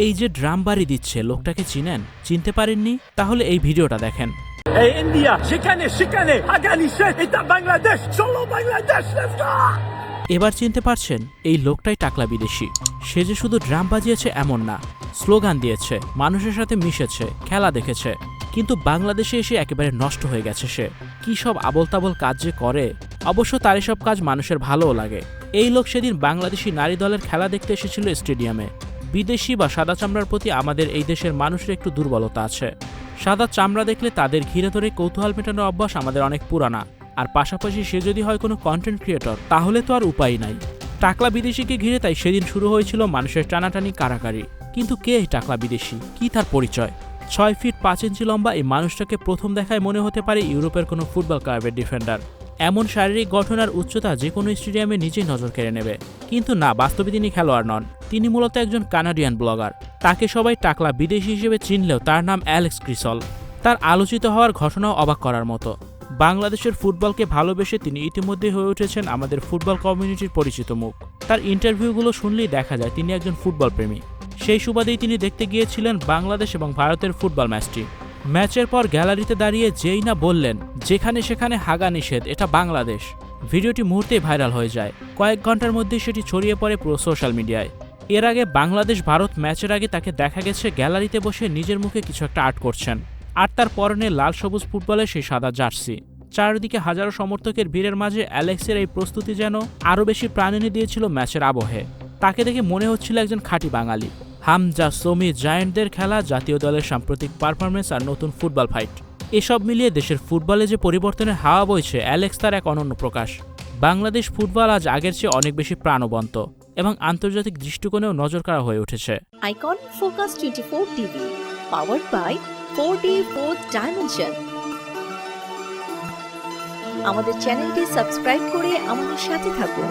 এই যে ড্রাম বাড়ি দিচ্ছে লোকটাকে চিনেন? চিনতে পারেননি? তাহলে এই ভিডিওটা দেখেন। এই ইন্ডিয়া সেখানে সেখানে আগানি শেখ, এটা বাংলাদেশ, চলো বাংলাদেশ, লেটস গো। এবার চিনতে পারছেন? এই লোকটাই টাকলা বিদেশি। সে যে শুধু ড্রাম বাজিয়েছে এমন না, স্লোগান দিয়েছে, মানুষের সাথে মিশেছে, খেলা দেখেছে। কিন্তু বাংলাদেশে এসে একেবারে নষ্ট হয়ে গেছে সে। কি সব আবল তাবল কাজ যে করে। অবশ্য তার এসব কাজ মানুষের ভালোও লাগে। এই লোক সেদিন বাংলাদেশি নারী দলের খেলা দেখতে এসেছিল স্টেডিয়ামে। বিদেশি বা সাদা চামড়ার প্রতি আমাদের এই দেশের মানুষের একটু দুর্বলতা আছে। সাদা চামড়া দেখলে তাদের ঘিরে ধরে কৌতূহল মেটানোর অভ্যাস আমাদের অনেক পুরানা। আর পাশাপাশি সে যদি হয় কোনো কন্টেন্ট ক্রিয়েটর, তাহলে তো আর উপায় নাই। টাকলা বিদেশিকে ঘিরে তাই সেদিন শুরু হয়েছিল মানুষের টানাটানি কারাকারি। কিন্তু কে এই টাকলা বিদেশি? কি তার পরিচয়? 6 ফিট 5 ইঞ্চি লম্বা এই মানুষটাকে প্রথম দেখায় মনে হতে পারে ইউরোপের কোনো ফুটবল ক্লাবের ডিফেন্ডার। এমন শারীরিক গঠন আর উচ্চতা যে কোনো স্টেডিয়ামে নিজেই নজর কেড়ে নেবে। কিন্তু না, বাস্তবে তিনি খেলোয়াড় নন। তিনি মূলত একজন কানাডিয়ান ব্লগার। তাকে সবাই টাকলা বিদেশি হিসেবে চিনলেও তার নাম অ্যালেক্স ক্রিসল। তার আলোচিত হওয়ার ঘটনাও অবাক করার মতো। বাংলাদেশের ফুটবলকে ভালোবেসে তিনি ইতিমধ্যে হয়ে উঠেছেন আমাদের ফুটবল কমিউনিটির পরিচিত মুখ। তার ইন্টারভিউগুলো শুনলেই দেখা যায় তিনি একজন ফুটবল প্রেমী। সেই সুবাদেই তিনি দেখতে গিয়েছিলেন বাংলাদেশ এবং ভারতের ফুটবল ম্যাচটি। ম্যাচের পর গ্যালারিতে দাঁড়িয়ে যেই না বললেন, যেখানে সেখানে হাগা নিষেধ, এটা বাংলাদেশ। ভিডিওটি মুহূর্তেই ভাইরাল হয়ে যায়। কয়েক ঘন্টার মধ্যেই সেটি ছড়িয়ে পড়ে পুরো সোশ্যাল মিডিয়ায়। এর আগে বাংলাদেশ ভারত ম্যাচের আগে তাকে দেখা গেছে গ্যালারিতে বসে নিজের মুখে কিছু একটা আর্ট করছেন। আর তার পরনে লাল সবুজ ফুটবলের সেই সাদা জার্সি। চারিদিকে হাজারো সমর্থকের ভিড়ের মাঝে অ্যালেক্সের এই প্রস্তুতি যেন আরও বেশি প্রাণানি দিয়েছিল ম্যাচের আবহে। তাকে দেখে মনে হচ্ছিল একজন খাঁটি বাঙালি। হামজা, সমি, জায়ান্টদের খেলা, জাতীয় দলের সাম্প্রতিক পারফরমেন্স আর নতুন ফুটবল ফাইট, এসব মিলিয়ে দেশের ফুটবলে যে পরিবর্তনের হাওয়া বইছে, অ্যালেক্স তার এক অনন্য প্রকাশ। বাংলাদেশ ফুটবল আজ আগের চেয়ে অনেক বেশি প্রাণবন্ত এবং আন্তর্জাতিক দৃষ্টিকোণেও নজর কাড়া হয়ে উঠেছে। Icon focus 24 TV, powered by 4D Fourth Dimension। আমাদের চ্যানেলটি সাবস্ক্রাইব করে আমাদের সাথে থাকুন।